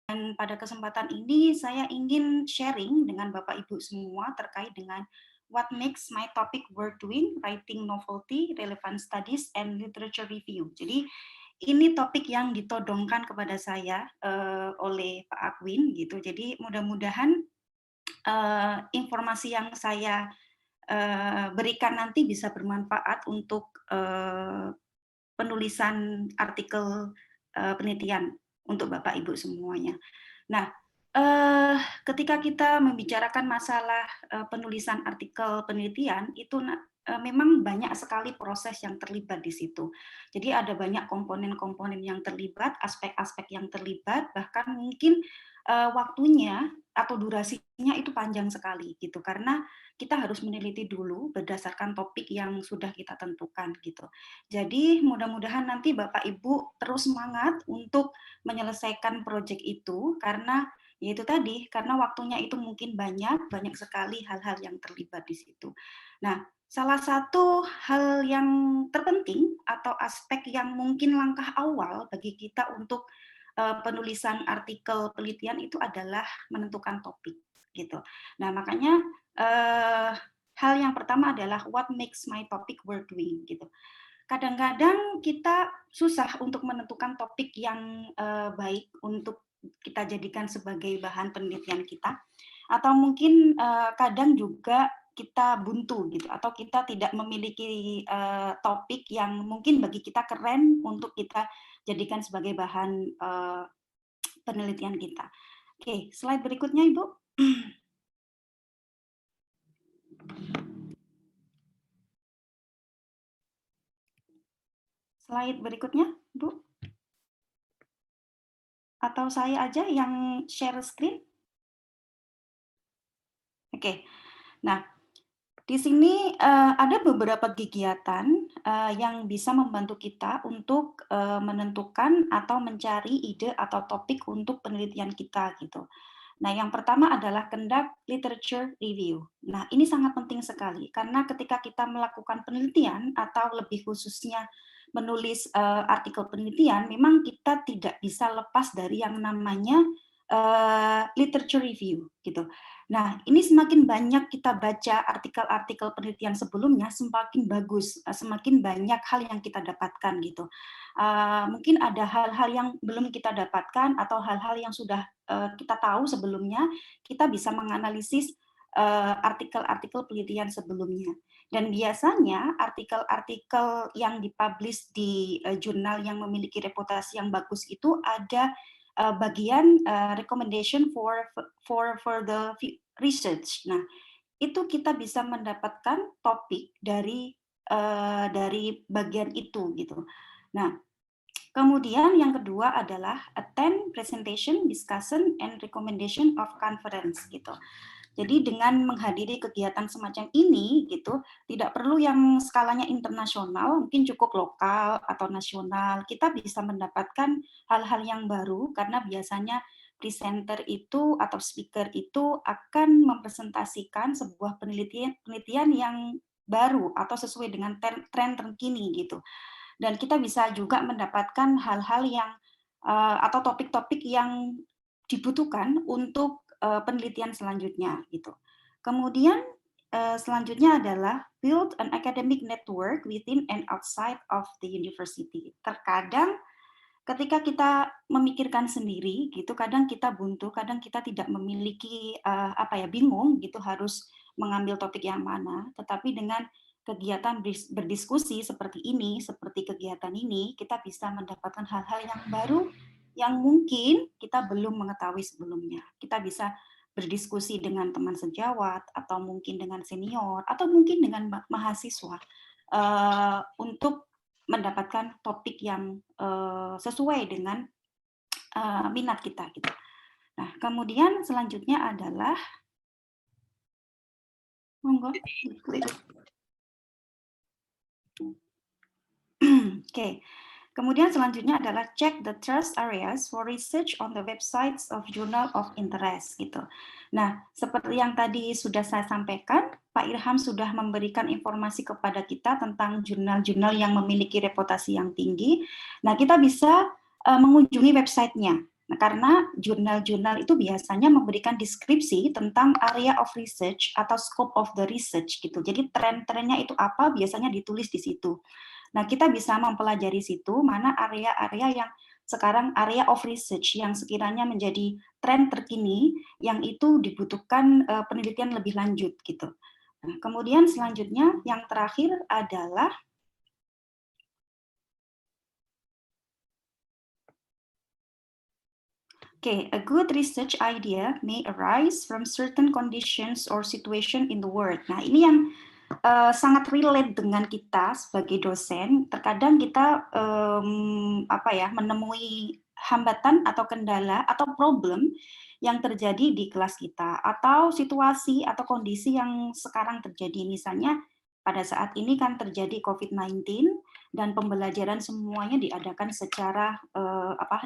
Dan pada kesempatan ini saya ingin sharing dengan Bapak Ibu semua terkait dengan what makes my topic worth doing, writing novelty, relevant studies, and literature review. Jadi ini topik yang ditodongkan kepada saya oleh Pak Akwin gitu. Jadi mudah-mudahan informasi yang saya berikan nanti bisa bermanfaat untuk penulisan artikel penelitian untuk Bapak Ibu semuanya. Nah, ketika kita membicarakan masalah penulisan artikel penelitian itu memang banyak sekali proses yang terlibat di situ. Jadi ada banyak komponen-komponen yang terlibat, aspek-aspek yang terlibat, bahkan mungkin waktunya atau durasinya itu panjang sekali gitu, karena kita harus meneliti dulu berdasarkan topik yang sudah kita tentukan gitu. Jadi mudah-mudahan nanti Bapak Ibu terus semangat untuk menyelesaikan proyek itu, karena yaitu tadi, karena waktunya itu mungkin banyak sekali hal-hal yang terlibat di situ. Nah, salah satu hal yang terpenting atau aspek yang mungkin langkah awal bagi kita untuk penulisan artikel penelitian itu adalah menentukan topik gitu. Nah, makanya hal yang pertama adalah what makes my topic worth doing gitu. Kadang-kadang kita susah untuk menentukan topik yang baik untuk kita jadikan sebagai bahan penelitian kita, atau mungkin kadang juga kita buntu gitu, atau kita tidak memiliki topik yang mungkin bagi kita keren untuk kita jadikan sebagai bahan penelitian kita. Oke, slide berikutnya Ibu. Slide berikutnya, Bu. Atau saya aja yang share screen? Oke. Nah, di sini ada beberapa kegiatan yang bisa membantu kita untuk menentukan atau mencari ide atau topik untuk penelitian kita gitu. Nah, yang pertama adalah conduct literature review. Nah, ini sangat penting sekali karena ketika kita melakukan penelitian atau lebih khususnya menulis artikel penelitian, memang kita tidak bisa lepas dari yang namanya literature review gitu. Nah, ini semakin banyak kita baca artikel-artikel penelitian sebelumnya, semakin bagus, semakin banyak hal yang kita dapatkan gitu. Mungkin ada hal-hal yang belum kita dapatkan atau hal-hal yang sudah kita tahu sebelumnya, kita bisa menganalisis artikel-artikel penelitian sebelumnya. Dan biasanya artikel-artikel yang dipublish di jurnal yang memiliki reputasi yang bagus itu ada bagian recommendation for further research. Nah, itu kita bisa mendapatkan topik dari bagian itu gitu. Nah, kemudian yang kedua adalah attend presentation, discussion, and recommendation of conference gitu. Jadi dengan menghadiri kegiatan semacam ini gitu, tidak perlu yang skalanya internasional, mungkin cukup lokal atau nasional. Kita bisa mendapatkan hal-hal yang baru karena biasanya presenter itu atau speaker itu akan mempresentasikan sebuah penelitian yang baru atau sesuai dengan tren terkini gitu. Dan kita bisa juga mendapatkan hal-hal yang atau topik-topik yang dibutuhkan untuk penelitian selanjutnya gitu. Kemudian selanjutnya adalah build an academic network within and outside of the university. Terkadang ketika kita memikirkan sendiri gitu, kadang kita buntu, kadang kita tidak memiliki bingung gitu harus mengambil topik yang mana. Tetapi dengan kegiatan berdiskusi seperti ini, seperti kegiatan ini, kita bisa mendapatkan hal-hal yang baru yang mungkin kita belum mengetahui sebelumnya. Kita bisa berdiskusi dengan teman sejawat, atau mungkin dengan senior, atau mungkin dengan mahasiswa untuk mendapatkan topik yang sesuai dengan minat kita. Gitu. Nah, kemudian selanjutnya adalah monggo. Oke. Kemudian selanjutnya adalah check the trust areas for research on the websites of journal of interest gitu. Nah, seperti yang tadi sudah saya sampaikan, Pak Irham sudah memberikan informasi kepada kita tentang jurnal-jurnal yang memiliki reputasi yang tinggi. Nah, kita bisa mengunjungi websitenya. Nah, karena jurnal-jurnal itu biasanya memberikan deskripsi tentang area of research atau scope of the research gitu. Jadi tren-trennya itu apa biasanya ditulis di situ. Nah, kita bisa mempelajari situ mana area-area yang sekarang area of research yang sekiranya menjadi tren terkini yang itu dibutuhkan penelitian lebih lanjut gitu. Nah, kemudian selanjutnya yang terakhir adalah a good research idea may arise from certain conditions or situation in the world. Nah, ini yang sangat relate dengan kita sebagai dosen. Terkadang kita menemui hambatan atau kendala atau problem yang terjadi di kelas kita atau situasi atau kondisi yang sekarang terjadi. Misalnya pada saat ini kan terjadi COVID-19 dan pembelajaran semuanya diadakan secara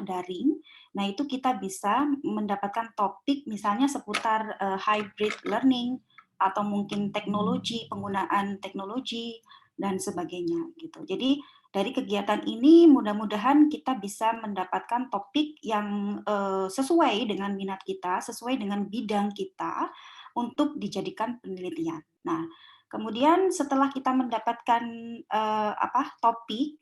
daring. Nah, itu kita bisa mendapatkan topik misalnya seputar hybrid learning atau mungkin teknologi, penggunaan teknologi dan sebagainya gitu. Jadi dari kegiatan ini mudah-mudahan kita bisa mendapatkan topik yang sesuai dengan minat kita, sesuai dengan bidang kita untuk dijadikan penelitian. Nah, kemudian setelah kita mendapatkan topik,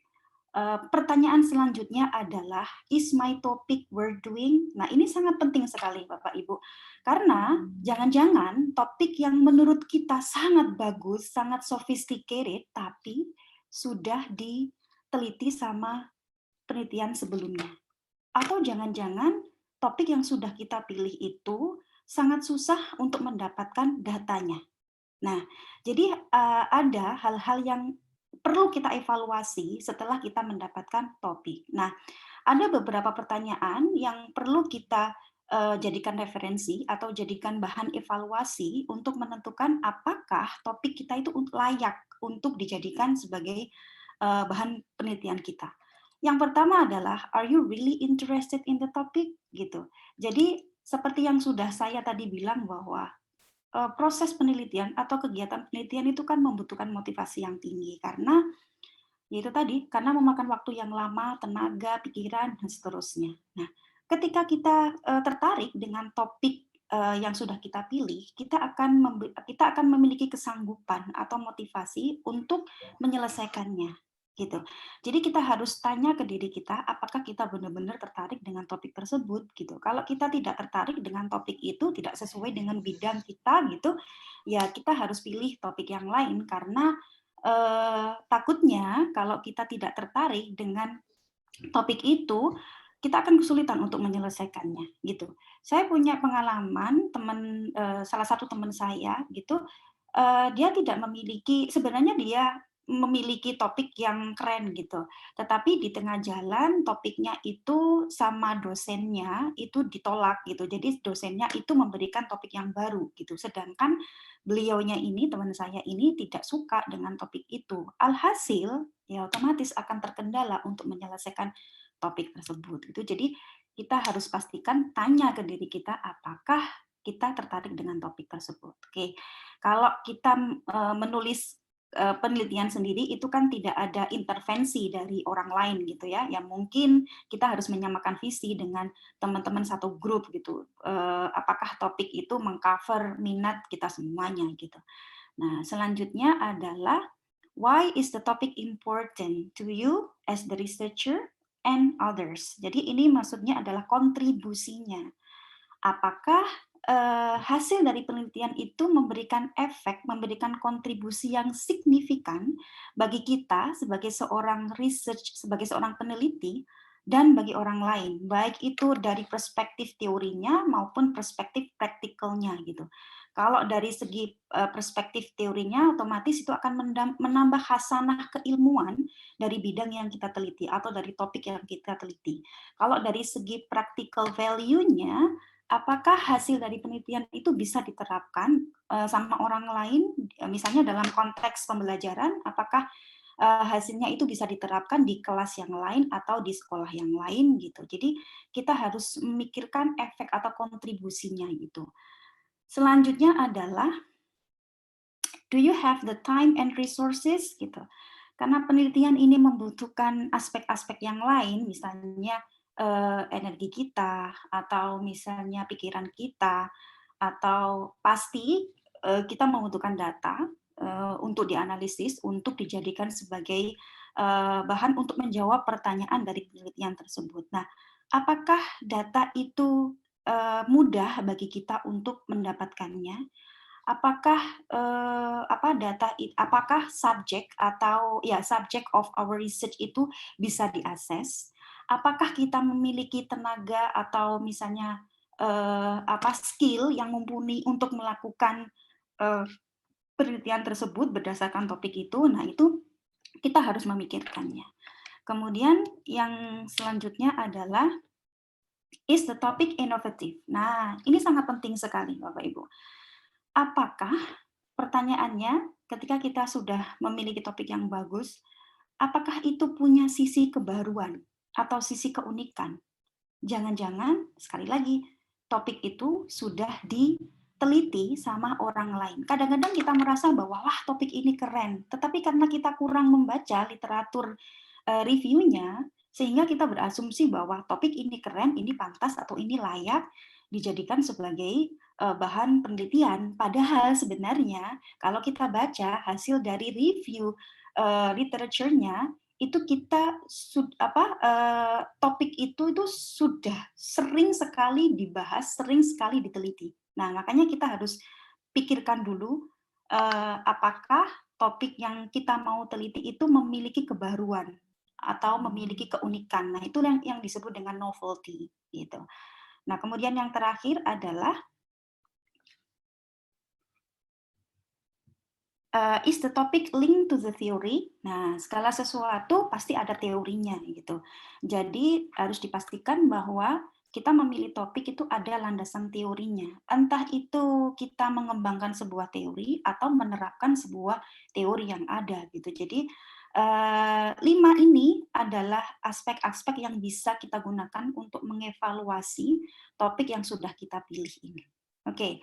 pertanyaan selanjutnya adalah, is my topic worth doing? Nah, ini sangat penting sekali Bapak Ibu. Karena jangan-jangan topik yang menurut kita sangat bagus, sangat sophisticated, tapi sudah diteliti sama penelitian sebelumnya. Atau jangan-jangan topik yang sudah kita pilih itu sangat susah untuk mendapatkan datanya. Nah, jadi ada hal-hal yang perlu kita evaluasi setelah kita mendapatkan topik. Nah, ada beberapa pertanyaan yang perlu kita jadikan referensi atau jadikan bahan evaluasi untuk menentukan apakah topik kita itu layak untuk dijadikan sebagai bahan penelitian kita. Yang pertama adalah, are you really interested in the topic? Gitu. Jadi seperti yang sudah saya tadi bilang bahwa proses penelitian atau kegiatan penelitian itu kan membutuhkan motivasi yang tinggi karena yaitu tadi karena memakan waktu yang lama, tenaga, pikiran dan seterusnya. Nah, ketika kita tertarik dengan topik yang sudah kita pilih, kita akan memiliki kesanggupan atau motivasi untuk menyelesaikannya gitu. Jadi kita harus tanya ke diri kita apakah kita benar-benar tertarik dengan topik tersebut gitu. Kalau kita tidak tertarik dengan topik itu, tidak sesuai dengan bidang kita gitu, ya kita harus pilih topik yang lain karena takutnya kalau kita tidak tertarik dengan topik itu, kita akan kesulitan untuk menyelesaikannya gitu. Saya punya pengalaman salah satu teman saya gitu, dia tidak memiliki sebenarnya dia memiliki topik yang keren gitu, tetapi di tengah jalan topiknya itu sama dosennya itu ditolak gitu. Jadi dosennya itu memberikan topik yang baru gitu, sedangkan beliaunya ini, teman saya ini tidak suka dengan topik itu. Alhasil, ya otomatis akan terkendala untuk menyelesaikan topik tersebut. Itu jadi kita harus pastikan tanya ke diri kita apakah kita tertarik dengan topik tersebut. Oke, kalau kita menulis penelitian sendiri itu kan tidak ada intervensi dari orang lain gitu ya. Yang mungkin kita harus menyamakan visi dengan teman-teman satu grup gitu. Apakah topik itu mengcover minat kita semuanya gitu. Nah, selanjutnya adalah why is the topic important to you as the researcher and others. Jadi ini maksudnya adalah kontribusinya. Apakah hasil dari penelitian itu memberikan efek, memberikan kontribusi yang signifikan bagi kita sebagai seorang research, sebagai seorang peneliti, dan bagi orang lain, baik itu dari perspektif teorinya maupun perspektif praktikalnya gitu. Kalau dari segi perspektif teorinya, otomatis itu akan menambah khasanah keilmuan dari bidang yang kita teliti atau dari topik yang kita teliti. Kalau dari segi practical value-nya, apakah hasil dari penelitian itu bisa diterapkan sama orang lain, misalnya dalam konteks pembelajaran, apakah hasilnya itu bisa diterapkan di kelas yang lain atau di sekolah yang lain gitu. Jadi kita harus memikirkan efek atau kontribusinya gitu. Selanjutnya adalah do you have the time and resources gitu. Karena penelitian ini membutuhkan aspek-aspek yang lain, misalnya energi kita, atau misalnya pikiran kita, atau pasti kita membutuhkan data untuk dianalisis, untuk dijadikan sebagai bahan untuk menjawab pertanyaan dari penelitian tersebut. Nah, apakah data itu mudah bagi kita untuk mendapatkannya? Apakah apakah subjek atau ya subject of our research itu bisa diakses? Apakah kita memiliki tenaga atau misalnya skill yang mumpuni untuk melakukan eh, penelitian tersebut berdasarkan topik itu? Nah, itu kita harus memikirkannya. Kemudian yang selanjutnya adalah, is the topic innovative? Nah, ini sangat penting sekali, Bapak Ibu. Apakah, pertanyaannya, ketika kita sudah memiliki topik yang bagus, apakah itu punya sisi kebaruan atau sisi keunikan? Jangan-jangan, sekali lagi, topik itu sudah diteliti sama orang lain. Kadang-kadang kita merasa bahwa, wah, topik ini keren, tetapi karena kita kurang membaca literatur reviewnya, sehingga kita berasumsi bahwa topik ini keren, ini pantas, atau ini layak dijadikan sebagai bahan penelitian. Padahal sebenarnya kalau kita baca hasil dari review literaturnya, itu kita topik itu sudah sering sekali dibahas, sering sekali diteliti. Nah, makanya kita harus pikirkan dulu apakah topik yang kita mau teliti itu memiliki kebaruan atau memiliki keunikan. Nah, itu yang disebut dengan novelty gitu. Nah, kemudian yang terakhir adalah is the topic linked to the theory? Nah, segala sesuatu pasti ada teorinya gitu. Jadi harus dipastikan bahwa kita memilih topik itu ada landasan teorinya. Entah itu kita mengembangkan sebuah teori atau menerapkan sebuah teori yang ada gitu. Jadi 5 ini adalah aspek-aspek yang bisa kita gunakan untuk mengevaluasi topik yang sudah kita pilih ini. Oke.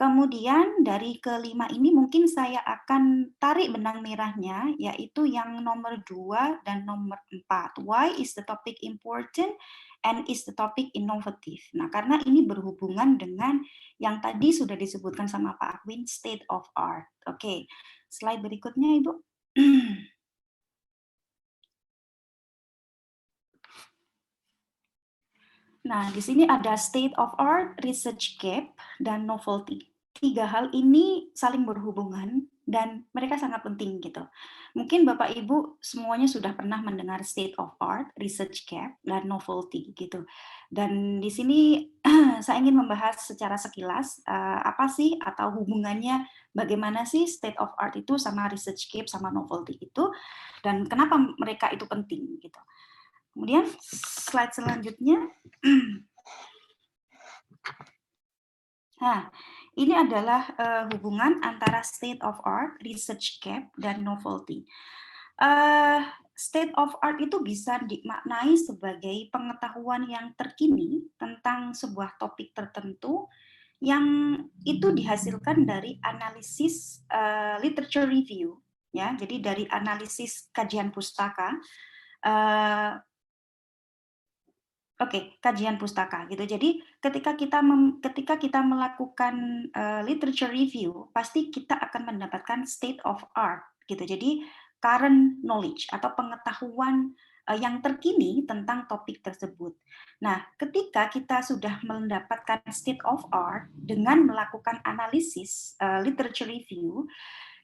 Kemudian dari kelima ini mungkin saya akan tarik benang merahnya, yaitu yang nomor 2 dan nomor 4. Why is the topic important and is the topic innovative? Nah, karena ini berhubungan dengan yang tadi sudah disebutkan sama Pak Akwin, state of art. Oke, slide berikutnya, Ibu. Nah, di sini ada state of art, research gap, dan novelty. 3 hal ini saling berhubungan dan mereka sangat penting gitu. Mungkin Bapak Ibu semuanya sudah pernah mendengar state of art, research gap, dan novelty gitu. Dan di sini saya ingin membahas secara sekilas apa sih atau hubungannya bagaimana sih state of art itu sama research gap sama novelty itu dan kenapa mereka itu penting gitu. Kemudian slide selanjutnya. Nah, ini adalah hubungan antara state of art, research gap, dan novelty. State of art itu bisa dimaknai sebagai pengetahuan yang terkini tentang sebuah topik tertentu yang itu dihasilkan dari analisis literature review, ya. Jadi dari analisis kajian pustaka. Kajian pustaka gitu. Jadi ketika kita melakukan literature review, pasti kita akan mendapatkan state of art gitu. Jadi current knowledge atau pengetahuan yang terkini tentang topik tersebut. Nah, ketika kita sudah mendapatkan state of art dengan melakukan analisis literature review,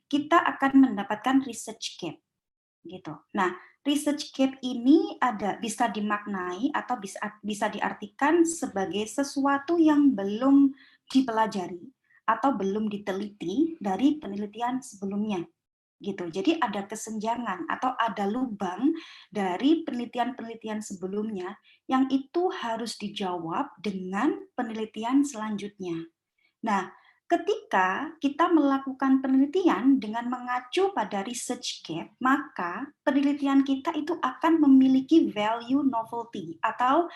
kita akan mendapatkan research gap gitu. Nah, research gap ini bisa dimaknai atau bisa diartikan sebagai sesuatu yang belum dipelajari atau belum diteliti dari penelitian sebelumnya gitu. Jadi ada kesenjangan atau ada lubang dari penelitian-penelitian sebelumnya yang itu harus dijawab dengan penelitian selanjutnya. Nah, ketika kita melakukan penelitian dengan mengacu pada research gap, maka penelitian kita itu akan memiliki value novelty atau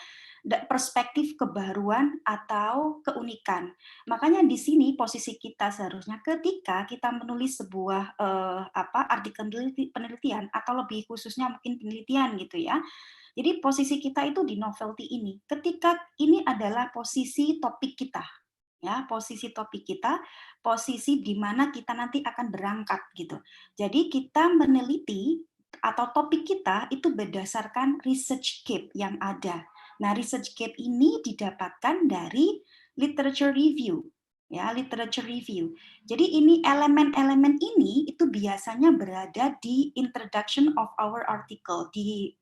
perspektif kebaruan atau keunikan. Makanya di sini posisi kita seharusnya ketika kita menulis sebuah artikel penelitian atau lebih khususnya mungkin penelitian gitu ya. Jadi posisi kita itu di novelty ini. Ketika ini adalah posisi topik kita, ya, posisi topik kita, posisi di mana kita nanti akan berangkat gitu. Jadi kita meneliti atau topik kita itu berdasarkan research gap yang ada. Nah, research gap ini didapatkan dari literature review, ya, literature review. Jadi ini elemen-elemen ini itu biasanya berada di introduction of our article, di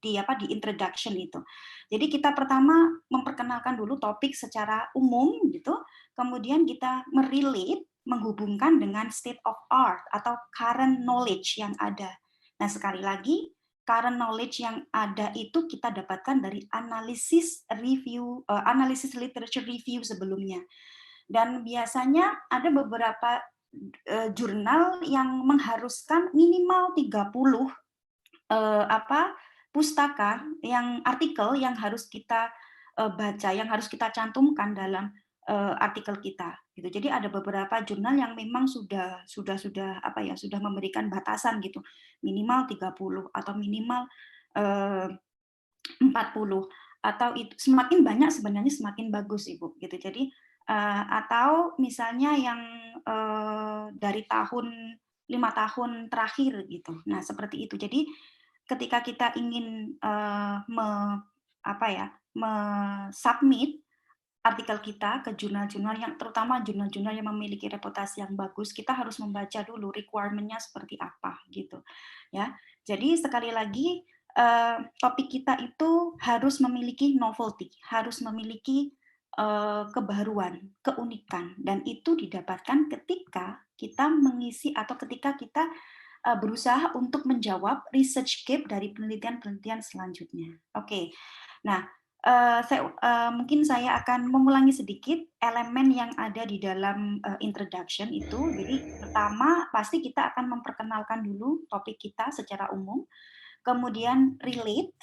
introduction itu. Jadi kita pertama memperkenalkan dulu topik secara umum gitu, kemudian kita merelate, menghubungkan dengan state of art atau current knowledge yang ada. Nah, sekali lagi, current knowledge yang ada itu kita dapatkan dari analisis review, analisis literature review sebelumnya. Dan biasanya ada beberapa jurnal yang mengharuskan minimal 30 pustaka yang artikel yang harus kita baca, yang harus kita cantumkan dalam artikel kita gitu. Jadi ada beberapa jurnal yang memang sudah memberikan batasan gitu. Minimal 30 atau minimal 40 atau itu semakin banyak sebenarnya semakin bagus Ibu gitu. Jadi atau misalnya yang dari 5 tahun terakhir gitu. Nah, seperti itu. Jadi ketika kita ingin submit artikel kita ke jurnal-jurnal yang terutama jurnal-jurnal yang memiliki reputasi yang bagus, kita harus membaca dulu requirement-nya seperti apa gitu. Ya. Jadi sekali lagi topik kita itu harus memiliki novelty, harus memiliki kebaruan, keunikan, dan itu didapatkan ketika kita mengisi atau ketika kita berusaha untuk menjawab research gap dari penelitian-penelitian selanjutnya. Oke, nah mungkin saya akan mengulangi sedikit elemen yang ada di dalam introduction itu. Jadi pertama pasti kita akan memperkenalkan dulu topik kita secara umum, kemudian relate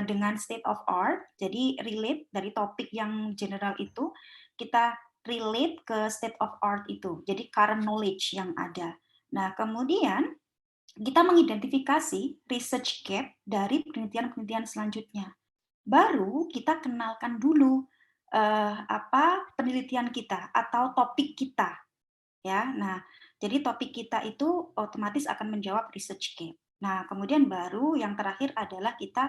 dengan state of art. Jadi relate dari topik yang general itu kita relate ke state of art itu. Jadi current knowledge yang ada. Nah, kemudian kita mengidentifikasi research gap dari penelitian-penelitian selanjutnya. Baru kita kenalkan dulu penelitian kita atau topik kita, ya. Nah, jadi topik kita itu otomatis akan menjawab research gap. Nah, kemudian baru yang terakhir adalah kita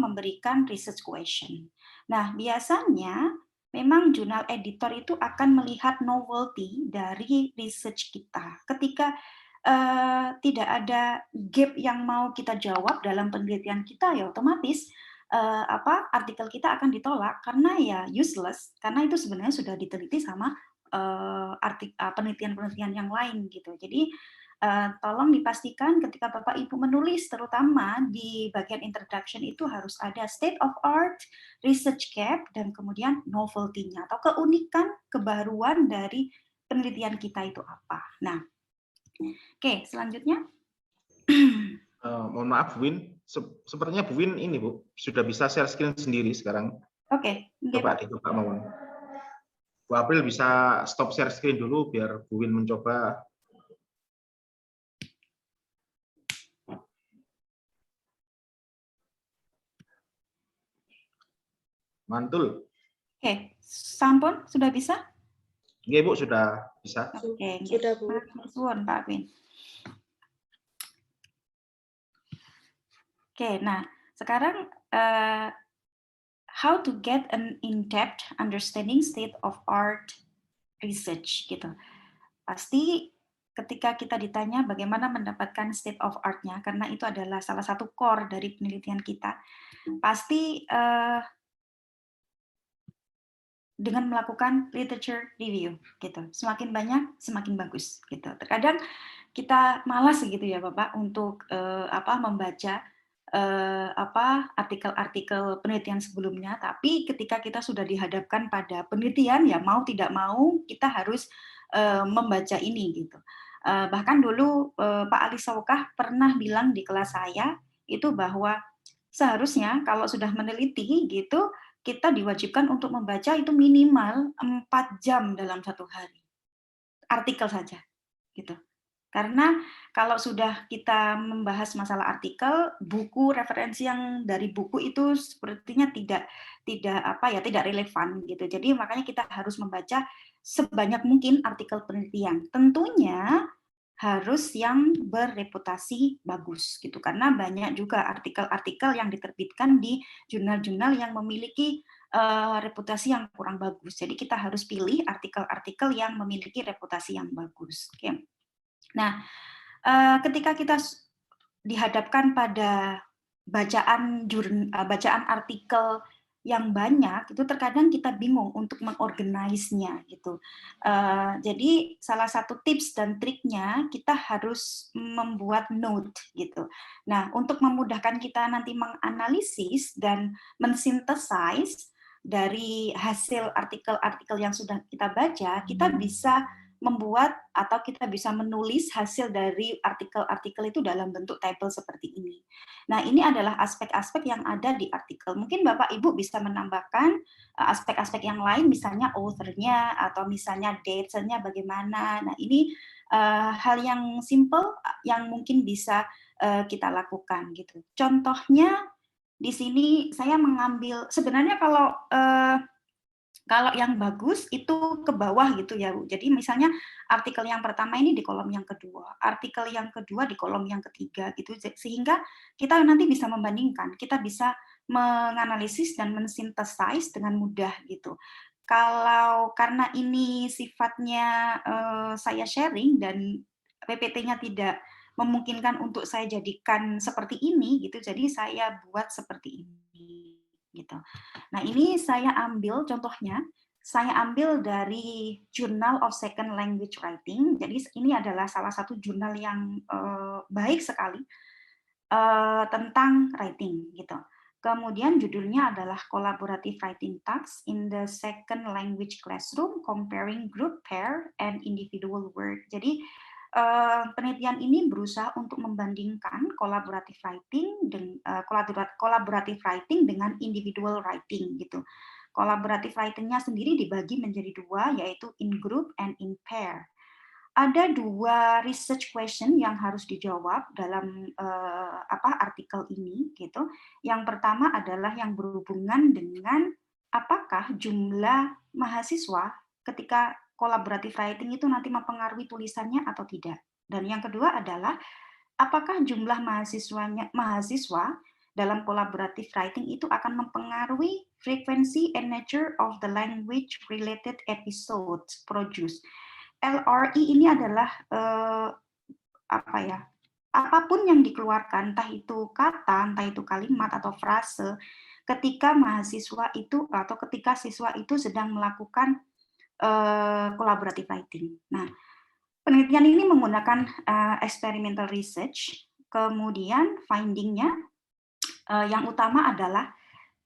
memberikan research question. Nah, biasanya memang jurnal editor itu akan melihat novelty dari research kita. Ketika tidak ada gap yang mau kita jawab dalam penelitian kita, ya otomatis artikel kita akan ditolak karena ya useless, karena itu sebenarnya sudah diteliti sama penelitian-penelitian yang lain gitu. Jadi tolong dipastikan ketika Bapak Ibu menulis, terutama di bagian introduction itu harus ada state of art, research gap, dan kemudian novelty-nya atau keunikan, kebaruan dari penelitian kita itu apa. Nah, oke, selanjutnya. Mohon maaf, Bu Win. Sepertinya Bu Win ini, Bu, sudah bisa share screen sendiri sekarang. Oke. Coba dicoba, mohon. Bu April bisa stop share screen dulu biar Bu Win mencoba. Mantul. Oke, sampun sudah bisa? Iya, Bu, sudah bisa. Oke, sudah, Bu. Suwun, Pak Win. Oke, nah sekarang how to get an in-depth understanding state of art research gitu. Pasti ketika kita ditanya bagaimana mendapatkan state of art-nya, karena itu adalah salah satu core dari penelitian kita, pasti dengan melakukan literature review gitu. Semakin banyak semakin bagus gitu. Terkadang kita malas gitu ya Bapak untuk membaca artikel-artikel penelitian sebelumnya, tapi ketika kita sudah dihadapkan pada penelitian ya mau tidak mau kita harus membaca ini gitu. Bahkan dulu Pak Ali Saukah pernah bilang di kelas saya itu bahwa seharusnya kalau sudah meneliti gitu kita diwajibkan untuk membaca itu minimal 4 jam dalam satu hari artikel saja gitu. Karena kalau sudah kita membahas masalah artikel, buku referensi yang dari buku itu sepertinya tidak relevan gitu. Jadi makanya kita harus membaca sebanyak mungkin artikel penelitian. Tentunya harus yang bereputasi bagus gitu, karena banyak juga artikel-artikel yang diterbitkan di jurnal-jurnal yang memiliki reputasi yang kurang bagus. Jadi kita harus pilih artikel-artikel yang memiliki reputasi yang bagus. Oke. Nah, ketika kita dihadapkan pada bacaan artikel yang banyak, itu terkadang kita bingung untuk mengorganisnya gitu. Jadi salah satu tips dan triknya kita harus membuat note gitu. Nah, untuk memudahkan kita nanti menganalisis dan mensintesize dari hasil artikel-artikel yang sudah kita baca, kita bisa membuat atau kita bisa menulis hasil dari artikel-artikel itu dalam bentuk table seperti ini. Nah, ini adalah aspek-aspek yang ada di artikel. Mungkin Bapak Ibu bisa menambahkan aspek-aspek yang lain, misalnya author-nya atau misalnya date-nya bagaimana. Nah, ini hal yang simple yang mungkin bisa kita lakukan gitu. Contohnya di sini saya mengambil sebenarnya kalau yang bagus itu ke bawah gitu ya, Bu. Jadi misalnya artikel yang pertama ini di kolom yang kedua, artikel yang kedua di kolom yang ketiga gitu, sehingga kita nanti bisa membandingkan, kita bisa menganalisis dan mensintesize dengan mudah gitu. Kalau karena ini sifatnya saya sharing dan PPT-nya tidak memungkinkan untuk saya jadikan seperti ini gitu, jadi saya buat seperti ini gitu. Nah, ini saya ambil contohnya, saya ambil dari Journal of Second Language Writing. Jadi ini adalah salah satu jurnal yang baik sekali tentang writing gitu. Kemudian judulnya adalah Collaborative Writing Tasks in the Second Language Classroom Comparing Group, Pair, and Individual Work. Jadi penelitian ini berusaha untuk membandingkan collaborative writing dengan individual writing gitu. Collaborative writing-nya sendiri dibagi menjadi dua, yaitu in group and in pair. Ada dua research question yang harus dijawab dalam artikel ini gitu. Yang pertama adalah yang berhubungan dengan apakah jumlah mahasiswa ketika collaborative writing itu nanti mempengaruhi tulisannya atau tidak. Dan yang kedua adalah apakah jumlah mahasiswa dalam collaborative writing itu akan mempengaruhi frequency and nature of the language related episodes produced. LRE ini adalah apapun yang dikeluarkan, entah itu kata, entah itu kalimat atau frase, ketika mahasiswa itu atau ketika siswa itu sedang melakukan collaborative writing. Nah, penelitian ini menggunakan experimental research, kemudian finding-nya yang utama adalah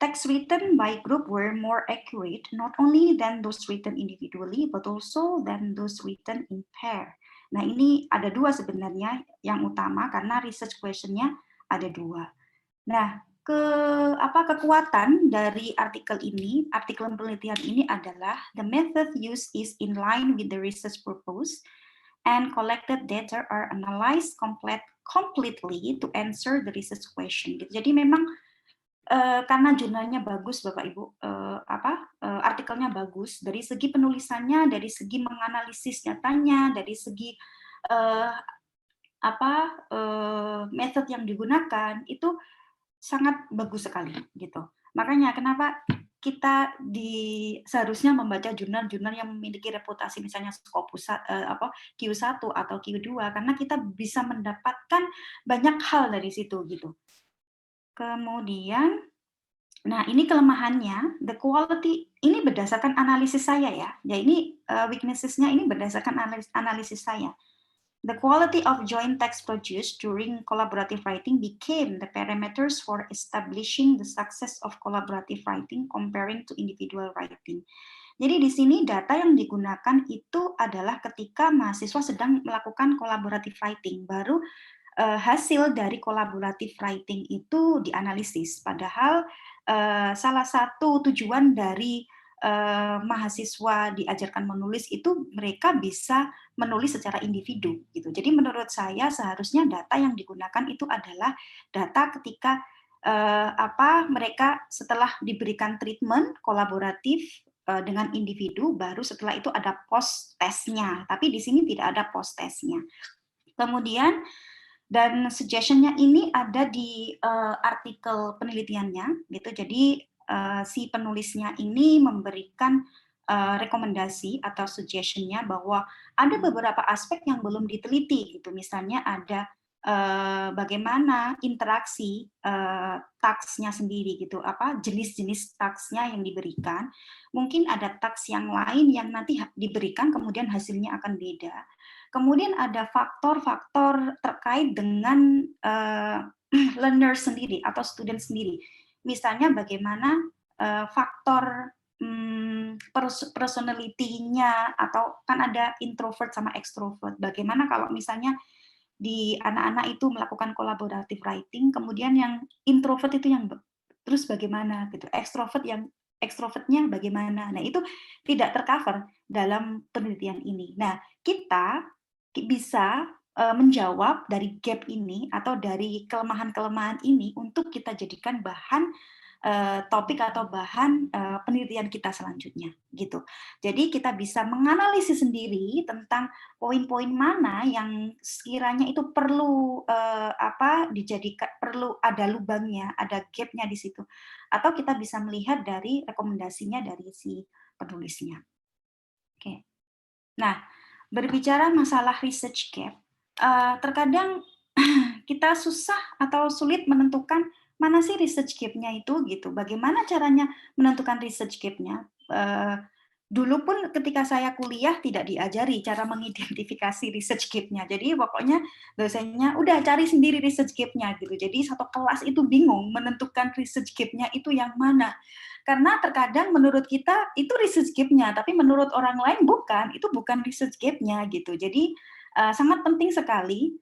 text written by group were more accurate, not only than those written individually, but also than those written in pair. Nah, ini ada dua sebenarnya yang utama, karena research question-nya ada dua. Nah, kekuatan dari artikel penelitian ini adalah the method used is in line with the research purpose, and collected data are analyzed completely to answer the research question. Jadi memang karena jurnalnya bagus, Bapak Ibu, artikelnya bagus dari segi penulisannya, dari segi menganalisis datanya, dari segi metode yang digunakan itu sangat bagus sekali gitu. Makanya kenapa kita seharusnya membaca jurnal-jurnal yang memiliki reputasi, misalnya Scopus Q1 atau Q2, karena kita bisa mendapatkan banyak hal dari situ gitu. Kemudian, nah ini kelemahannya, the quality, ini berdasarkan analisis saya ya. Ya ini weaknesses-nya ini berdasarkan analisis saya. The quality of joint text produced during collaborative writing became the parameters for establishing the success of collaborative writing comparing to individual writing. Jadi di sini data yang digunakan itu adalah ketika mahasiswa sedang melakukan collaborative writing, baru hasil dari collaborative writing itu dianalisis. Padahal salah satu tujuan dari mahasiswa diajarkan menulis itu mereka bisa menulis secara individu gitu. Jadi menurut saya seharusnya data yang digunakan itu adalah data ketika mereka setelah diberikan treatment kolaboratif dengan individu, baru setelah itu ada post testnya. Tapi di sini tidak ada post testnya. Kemudian dan suggestion-nya ini ada di artikel penelitiannya gitu. Jadi si penulisnya ini memberikan rekomendasi atau suggestion-nya bahwa ada beberapa aspek yang belum diteliti gitu. Misalnya ada bagaimana interaksi task-nya sendiri gitu, jenis-jenis task-nya yang diberikan. Mungkin ada task yang lain yang nanti diberikan kemudian hasilnya akan beda. Kemudian ada faktor-faktor terkait dengan learner sendiri atau student sendiri. Misalnya bagaimana faktor personality-nya, atau kan ada introvert sama extrovert. Bagaimana kalau misalnya di anak-anak itu melakukan collaborative writing, kemudian yang introvert itu yang terus bagaimana gitu, extrovertnya bagaimana. Nah, itu tidak tercover dalam penelitian ini. Nah, kita bisa menjawab dari gap ini atau dari kelemahan-kelemahan ini untuk kita jadikan bahan topik atau bahan penelitian kita selanjutnya gitu. Jadi kita bisa menganalisis sendiri tentang poin-poin mana yang sekiranya itu perlu dijadikan, perlu ada lubangnya, ada gapnya di situ. Atau kita bisa melihat dari rekomendasinya dari si penulisnya. Oke. Nah, berbicara masalah research gap, terkadang kita susah atau sulit menentukan mana sih research gap-nya itu gitu. Bagaimana caranya menentukan research gap-nya? Dulu pun ketika saya kuliah tidak diajari cara mengidentifikasi research gap-nya. Jadi pokoknya dosennya udah cari sendiri research gap-nya gitu. Jadi satu kelas itu bingung menentukan research gap-nya itu yang mana. Karena terkadang menurut kita itu research gap-nya, tapi menurut orang lain bukan, itu bukan research gap-nya gitu. Jadi sangat penting sekali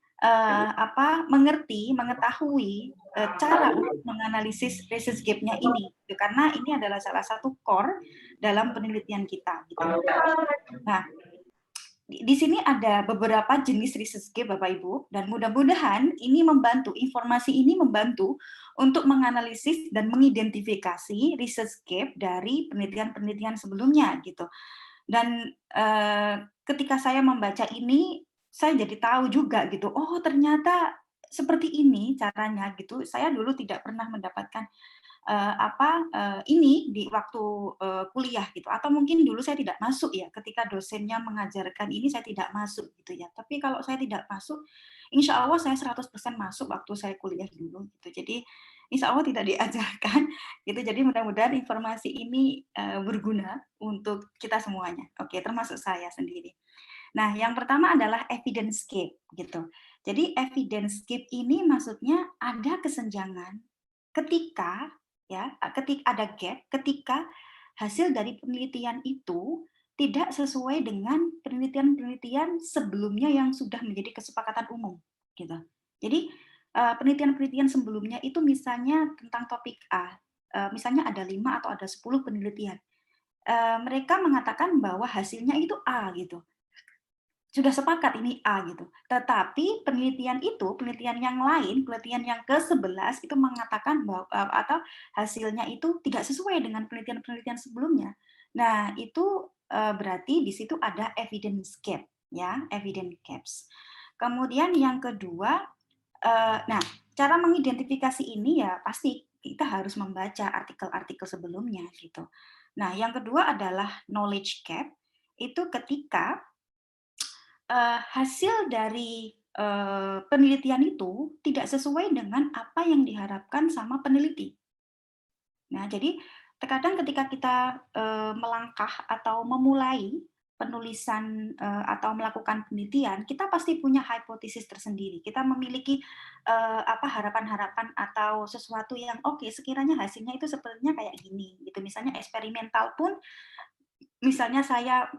mengetahui cara untuk menganalisis research gap-nya ini, gitu. Karena ini adalah salah satu core dalam penelitian kita. Gitu. Nah, di sini ada beberapa jenis research gap, Bapak Ibu, dan mudah-mudahan ini membantu, informasi ini membantu untuk menganalisis dan mengidentifikasi research gap dari penelitian-penelitian sebelumnya, gitu. Dan ketika saya membaca ini, saya jadi tahu juga gitu, oh ternyata seperti ini caranya gitu. Saya dulu tidak pernah mendapatkan ini di waktu kuliah gitu, atau mungkin dulu saya tidak masuk ya, ketika dosennya mengajarkan ini saya tidak masuk gitu ya. Tapi kalau saya tidak masuk, insya Allah saya 100% masuk waktu saya kuliah dulu gitu. Jadi insya Allah tidak diajarkan gitu. Jadi mudah-mudahan informasi ini berguna untuk kita semuanya. Oke, termasuk saya sendiri. Nah, yang pertama adalah evidence gap gitu. Jadi evidence gap ini maksudnya ada kesenjangan ketika ada gap ketika hasil dari penelitian itu tidak sesuai dengan penelitian-penelitian sebelumnya yang sudah menjadi kesepakatan umum gitu. Jadi penelitian-penelitian sebelumnya itu misalnya tentang topik A, misalnya ada 5 atau ada 10 penelitian. Mereka mengatakan bahwa hasilnya itu A gitu. Sudah sepakat ini A gitu. Tetapi penelitian yang lain, penelitian yang ke-11 itu mengatakan bahwa atau hasilnya itu tidak sesuai dengan penelitian-penelitian sebelumnya. Nah, itu berarti di situ ada evidence gap ya, evidence gaps. Kemudian yang kedua, nah, cara mengidentifikasi ini ya pasti kita harus membaca artikel-artikel sebelumnya gitu. Nah, yang kedua adalah knowledge gap. Itu ketika hasil dari penelitian itu tidak sesuai dengan apa yang diharapkan sama peneliti. Nah, jadi terkadang ketika kita melangkah atau memulai penulisan atau melakukan penelitian, kita pasti punya hipotesis tersendiri. Kita memiliki harapan-harapan atau sesuatu yang oke, sekiranya hasilnya itu sepertinya kayak gini, gitu. Misalnya eksperimental pun, misalnya saya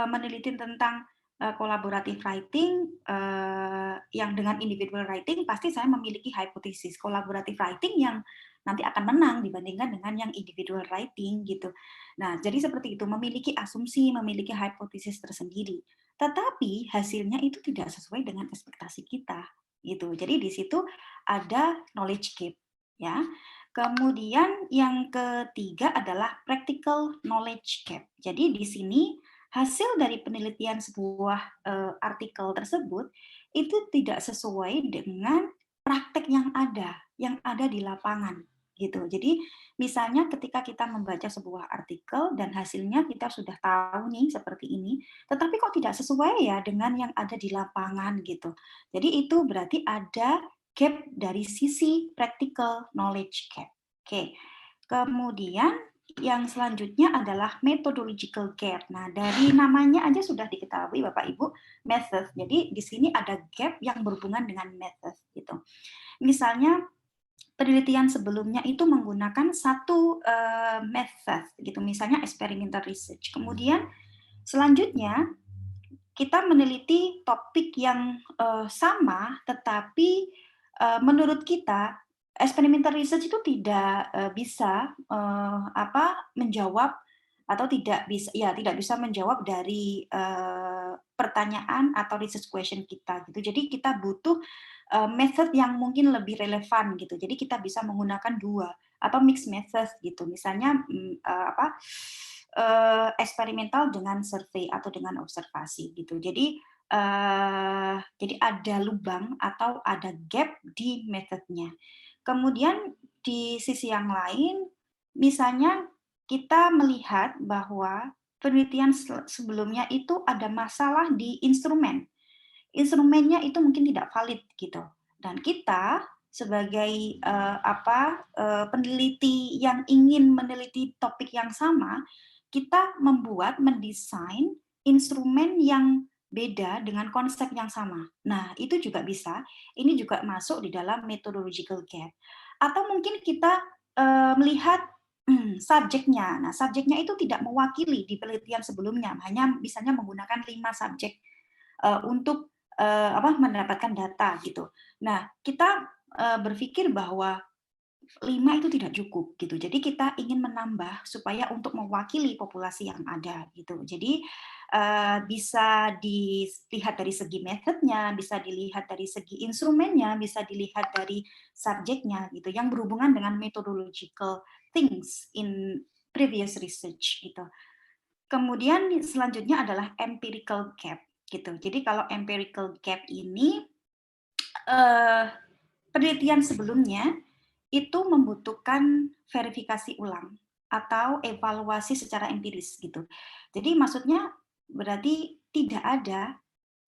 meneliti tentang collaborative writing yang dengan individual writing, pasti saya memiliki hipotesis collaborative writing yang nanti akan menang dibandingkan dengan yang individual writing gitu. Nah, jadi seperti itu, memiliki asumsi, memiliki hipotesis tersendiri. Tetapi hasilnya itu tidak sesuai dengan ekspektasi kita gitu. Jadi di situ ada knowledge gap ya. Kemudian yang ketiga adalah practical knowledge gap. Jadi di sini hasil dari penelitian sebuah artikel tersebut itu tidak sesuai dengan praktek yang ada di lapangan gitu. Jadi misalnya ketika kita membaca sebuah artikel dan hasilnya kita sudah tahu nih seperti ini, tetapi kok tidak sesuai ya dengan yang ada di lapangan gitu. Jadi itu berarti ada gap dari sisi practical knowledge gap. Oke. Kemudian yang selanjutnya adalah methodological gap. Nah, dari namanya aja sudah diketahui Bapak Ibu, method. Jadi di sini ada gap yang berhubungan dengan method gitu. Misalnya penelitian sebelumnya itu menggunakan satu method gitu, misalnya experimental research. Kemudian selanjutnya kita meneliti topik yang sama, tetapi menurut kita experimental research itu tidak bisa menjawab atau tidak bisa menjawab dari pertanyaan atau research question kita gitu. Jadi kita butuh method yang mungkin lebih relevan gitu. Jadi kita bisa menggunakan dua atau mix method gitu. Misalnya eksperimental dengan survei atau dengan observasi gitu. Jadi ada lubang atau ada gap di metodenya. Kemudian di sisi yang lain, misalnya kita melihat bahwa penelitian sebelumnya itu ada masalah di instrumen. Instrumennya itu mungkin tidak valid gitu. Dan kita sebagai peneliti yang ingin meneliti topik yang sama, kita mendesain instrumen yang beda dengan konsep yang sama. Nah, itu juga bisa. Ini juga masuk di dalam methodological gap. Atau mungkin kita melihat subjeknya. Nah, subjeknya itu tidak mewakili di penelitian sebelumnya, hanya misalnya menggunakan 5 subjek untuk mendapatkan data gitu. Nah, kita berpikir bahwa 5 itu tidak cukup gitu. Jadi kita ingin menambah supaya untuk mewakili populasi yang ada gitu. Jadi bisa dilihat dari segi metodenya, bisa dilihat dari segi instrumennya, bisa dilihat dari subjeknya gitu yang berhubungan dengan methodological things in previous research gitu. Kemudian selanjutnya adalah empirical gap gitu. Jadi kalau empirical gap ini penelitian sebelumnya itu membutuhkan verifikasi ulang atau evaluasi secara empiris gitu. Jadi maksudnya berarti tidak ada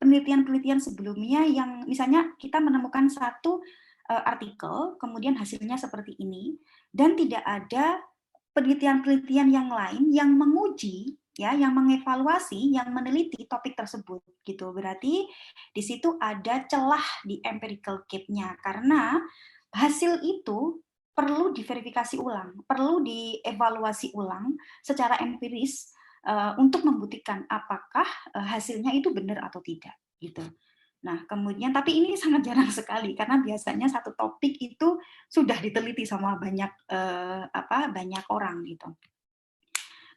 penelitian-penelitian sebelumnya yang misalnya kita menemukan satu artikel, kemudian hasilnya seperti ini, dan tidak ada penelitian-penelitian yang lain yang menguji ya, yang mengevaluasi, yang meneliti topik tersebut gitu. Berarti di situ ada celah di empirical gap-nya karena hasil itu perlu diverifikasi ulang, perlu dievaluasi ulang secara empiris untuk membuktikan apakah hasilnya itu benar atau tidak gitu. Nah, kemudian tapi ini sangat jarang sekali karena biasanya satu topik itu sudah diteliti sama banyak orang gitu.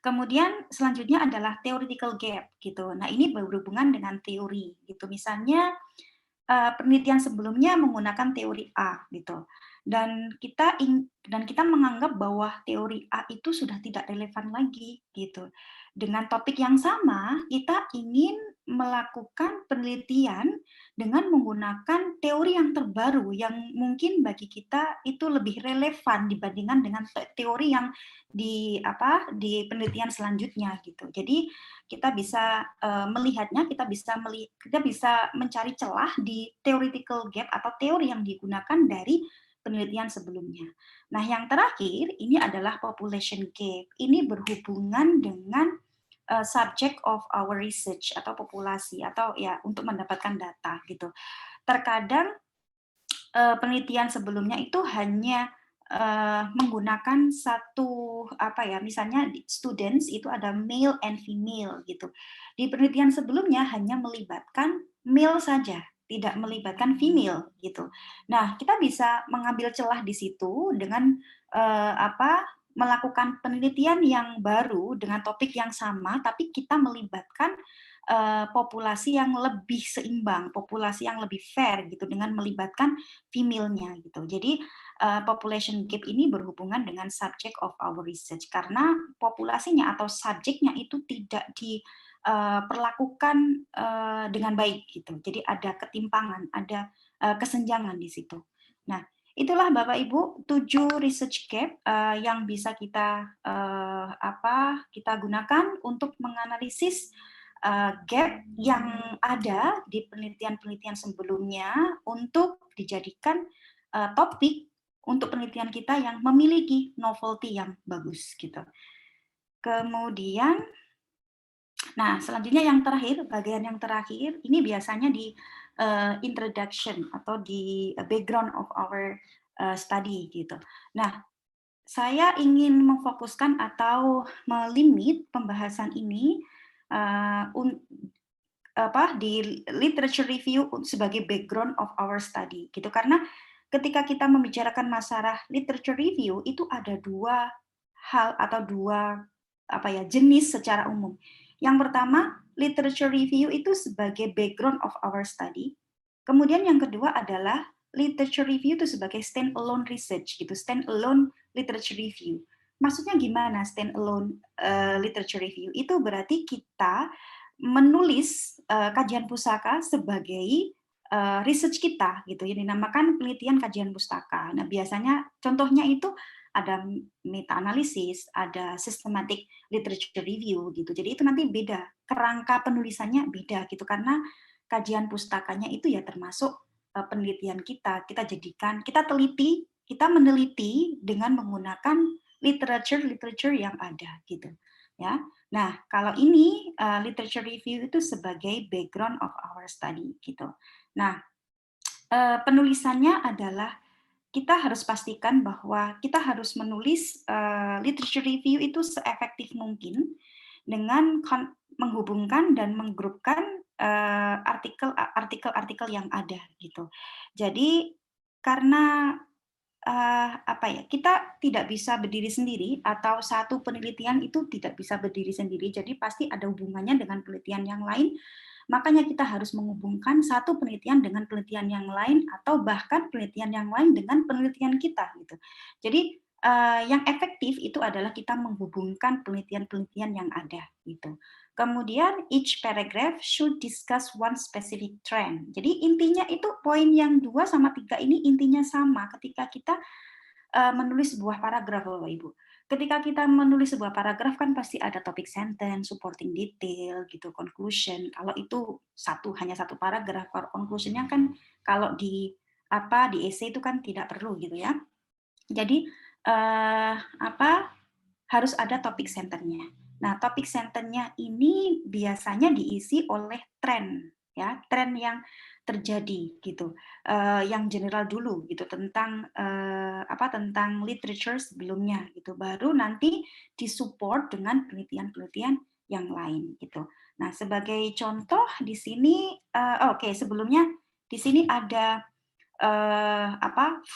Kemudian selanjutnya adalah theoretical gap gitu. Nah, ini berhubungan dengan teori gitu. Misalnya penelitian sebelumnya menggunakan teori A gitu. Dan kita menganggap bahwa teori A itu sudah tidak relevan lagi gitu. Dengan topik yang sama, kita ingin melakukan penelitian dengan menggunakan teori yang terbaru yang mungkin bagi kita itu lebih relevan dibandingkan dengan teori yang di penelitian selanjutnya gitu. Jadi kita bisa melihatnya, kita bisa mencari celah di theoretical gap atau teori yang digunakan dari penelitian sebelumnya. Nah, yang terakhir ini adalah population gap. Ini berhubungan dengan subject of our research atau populasi atau ya untuk mendapatkan data gitu. Terkadang penelitian sebelumnya itu hanya menggunakan satu misalnya students itu ada male and female gitu. Di penelitian sebelumnya hanya melibatkan male saja, tidak melibatkan female gitu. Nah, kita bisa mengambil celah di situ dengan melakukan penelitian yang baru dengan topik yang sama, tapi kita melibatkan populasi yang lebih seimbang, populasi yang lebih fair gitu dengan melibatkan female-nya gitu. Jadi population gap ini berhubungan dengan subject of our research karena populasinya atau subjeknya itu tidak diperlakukan dengan baik gitu. Jadi ada ketimpangan, ada kesenjangan di situ. Nah, itulah Bapak Ibu 7 research gap yang bisa kita kita gunakan untuk menganalisis gap yang ada di penelitian-penelitian sebelumnya untuk dijadikan topik untuk penelitian kita yang memiliki novelty yang bagus gitu. Kemudian, nah selanjutnya yang terakhir, bagian yang terakhir ini biasanya di introduction atau di background of our study gitu. Nah, saya ingin memfokuskan atau melimit pembahasan ini di literature review sebagai background of our study gitu, karena ketika kita membicarakan masalah literature review itu ada dua hal atau dua jenis secara umum. Yang pertama, literature review itu sebagai background of our study. Kemudian yang kedua adalah literature review itu sebagai stand alone research gitu, stand alone literature review. Maksudnya gimana stand alone literature review? Itu berarti kita menulis kajian pustaka sebagai research kita gitu, yang dinamakan penelitian kajian pustaka. Nah, biasanya contohnya itu ada meta analisis, ada systematic literature review gitu. Jadi itu nanti beda, kerangka penulisannya beda gitu karena kajian pustakanya itu ya termasuk penelitian kita. Kita teliti, kita meneliti dengan menggunakan literature yang ada gitu. Ya. Nah, kalau ini literature review itu sebagai background of our study gitu. Nah, penulisannya adalah kita harus pastikan bahwa kita harus menulis literature review itu seefektif mungkin dengan menghubungkan dan menggrupkan artikel-artikel yang ada gitu. Jadi karena kita tidak bisa berdiri sendiri atau satu penelitian itu tidak bisa berdiri sendiri, jadi pasti ada hubungannya dengan penelitian yang lain, makanya kita harus menghubungkan satu penelitian dengan penelitian yang lain atau bahkan penelitian yang lain dengan penelitian kita gitu. Jadi yang efektif itu adalah kita menghubungkan penelitian-penelitian yang ada gitu. Kemudian each paragraph should discuss one specific trend. Jadi intinya itu poin yang 2 sama 3 ini intinya sama ketika kita menulis sebuah paragraf Bapak Ibu. Ketika kita menulis sebuah paragraf kan pasti ada topik sentence, supporting detail gitu, conclusion. Kalau itu hanya satu paragraf, kalau conclusionnya kan kalau di essay itu kan tidak perlu gitu ya. Jadi harus ada topik centernya. Nah, topik centernya ini biasanya diisi oleh tren, ya, tren yang terjadi gitu, yang general dulu gitu tentang tentang literature sebelumnya gitu, baru nanti disupport dengan penelitian-penelitian yang lain gitu. Nah, sebagai contoh di sini, sebelumnya di sini ada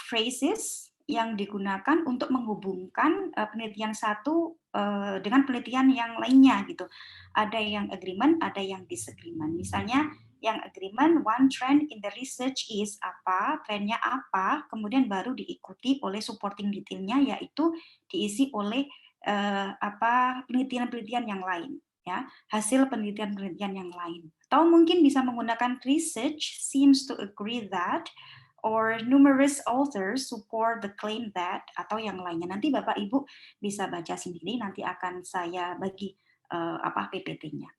phrases yang digunakan untuk menghubungkan penelitian satu dengan penelitian yang lainnya gitu. Ada yang agreement, ada yang disagreement. Misalnya yang agreement, one trend in the research is apa, trendnya apa, kemudian baru diikuti oleh supporting detailnya, yaitu diisi oleh penelitian-penelitian yang lain, ya, hasil penelitian-penelitian yang lain. Atau mungkin bisa menggunakan research seems to agree that, or numerous authors support the claim that, atau yang lainnya. Nanti Bapak Ibu bisa baca sendiri, nanti akan saya bagi PPT-nya.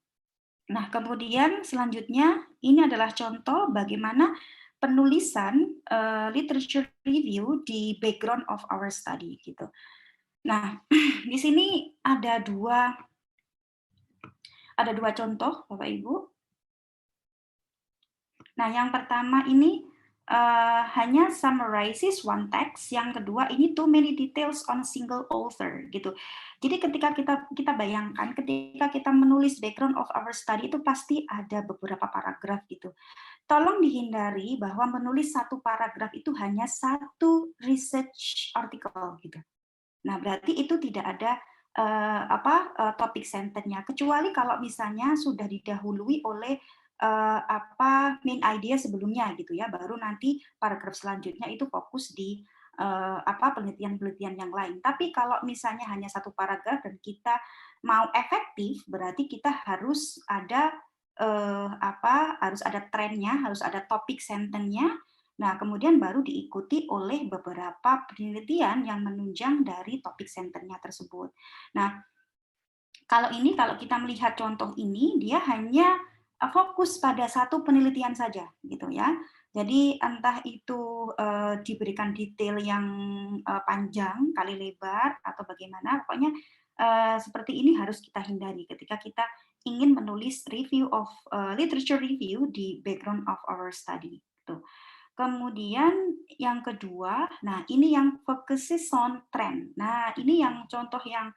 Nah, kemudian selanjutnya ini adalah contoh bagaimana penulisan literature review di background of our study gitu. Nah, di sini ada dua contoh Bapak Ibu. Nah, yang pertama ini hanya summarizes one text, yang kedua ini too many details on a single author gitu. Jadi ketika kita bayangkan ketika kita menulis background of our study itu pasti ada beberapa paragraf gitu. Tolong dihindari bahwa menulis satu paragraf itu hanya satu research article gitu. Nah, berarti itu tidak ada topik sentence-nya, kecuali kalau misalnya sudah didahului oleh main idea sebelumnya gitu ya, baru nanti paragraf selanjutnya itu fokus di penelitian-penelitian yang lain. Tapi kalau misalnya hanya satu paragraf dan kita mau efektif, berarti kita harus ada harus ada trennya, harus ada topik sentence-nya. Nah, kemudian baru diikuti oleh beberapa penelitian yang menunjang dari topik sentence-nya tersebut. Nah, kalau kita melihat contoh ini, dia hanya fokus pada satu penelitian saja, gitu ya. Jadi entah itu diberikan detail yang panjang, kali lebar, atau bagaimana, pokoknya seperti ini harus kita hindari ketika kita ingin menulis review of literature review di background of our study. Gitu. Kemudian yang kedua, nah ini yang focuses on trend. Nah ini yang contoh yang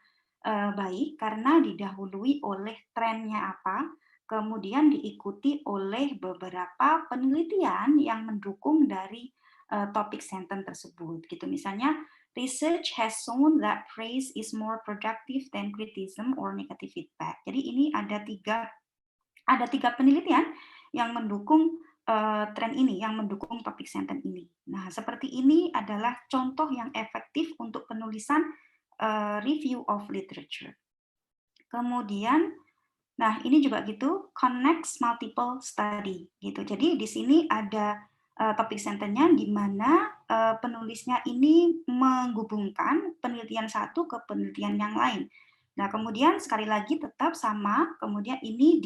baik karena didahului oleh trennya apa, kemudian diikuti oleh beberapa penelitian yang mendukung dari topik sentence tersebut. Gitu misalnya, research has shown that praise is more productive than criticism or negative feedback. Jadi ini ada tiga penelitian yang mendukung tren ini, yang mendukung topik sentence ini. Nah, seperti ini adalah contoh yang efektif untuk penulisan review of literature. Kemudian, nah ini juga gitu, connects multiple study gitu. Jadi di sini ada topik sentence-nya di mana penulisnya ini menghubungkan penelitian satu ke penelitian yang lain. Nah, kemudian sekali lagi tetap sama, kemudian ini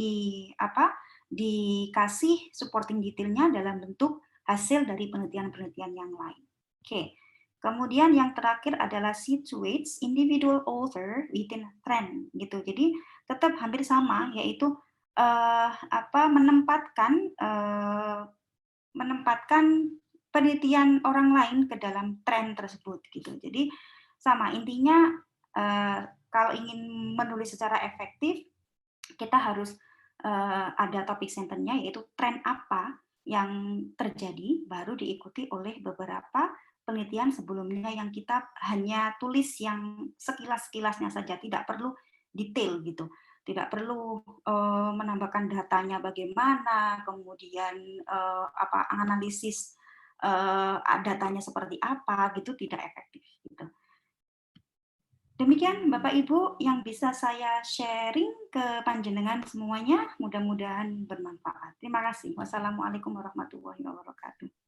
dikasih supporting detailnya dalam bentuk hasil dari penelitian-penelitian yang lain. Oke. Kemudian yang terakhir adalah situates individual author within trend gitu. Jadi tetap hampir sama, yaitu menempatkan penelitian orang lain ke dalam tren tersebut gitu. Jadi sama intinya kalau ingin menulis secara efektif kita harus ada topik sentence-nya yaitu tren apa yang terjadi baru diikuti oleh beberapa penelitian sebelumnya yang kita hanya tulis yang sekilas-sekilasnya saja, tidak perlu detail gitu. Tidak perlu menambahkan datanya bagaimana, kemudian analisis datanya seperti apa gitu, tidak efektif gitu. Demikian Bapak Ibu yang bisa saya sharing ke panjenengan semuanya, mudah-mudahan bermanfaat. Terima kasih. Wassalamualaikum warahmatullahi wabarakatuh.